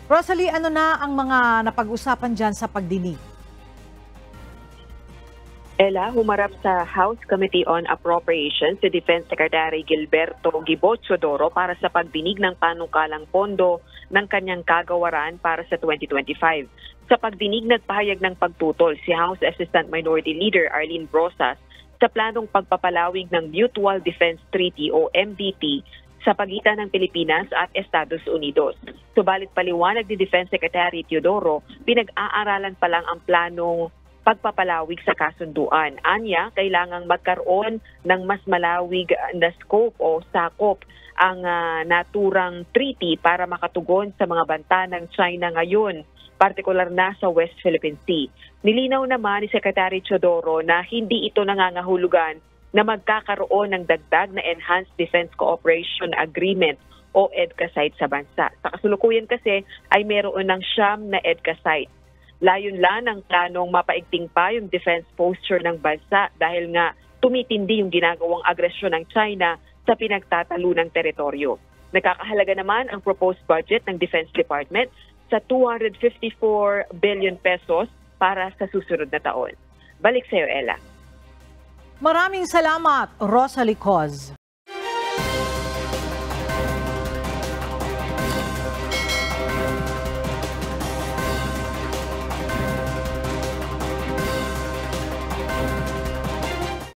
Rosalie, ano na ang mga napag-usapan dyan sa pagdinig? Ella, humarap sa House Committee on Appropriations si Defense Secretary Gilberto Gibo Teodoro para sa pagdinig ng panukalang pondo ng kanyang kagawaran para sa 2025. Sa pagdinig, nagpahayag ng pagtutol si House Assistant Minority Leader Arlene Brosas sa planong pagpapalawig ng Mutual Defense Treaty o MDT sa pagitan ng Pilipinas at Estados Unidos. Subalit paliwanag ni Defense Secretary Teodoro, pinag-aaralan pa lang ang planong pagpapalawig sa kasunduan. Anya, kailangang magkaroon ng mas malawig na scope o sakop ang naturang treaty para makatugon sa mga banta ng China ngayon, partikular na sa West Philippine Sea. Nilinaw naman ni Secretary Teodoro na hindi ito nangangahulugan na magkakaroon ng dagdag na Enhanced Defense Cooperation Agreement o EDCA site sa bansa. Sa kasulukuyan kasi ay meron ng 9 na EDCA site. Layun-lan ang planong mapaigting pa yung defense posture ng bansa dahil nga tumitindi yung ginagawang agresyon ng China sa pinagtatalunang teritoryo. Nakakahalaga naman ang proposed budget ng Defense Department sa 254 billion pesos para sa susunod na taon. Balik sa iyo, Ella. Maraming salamat, Rosalie Coz.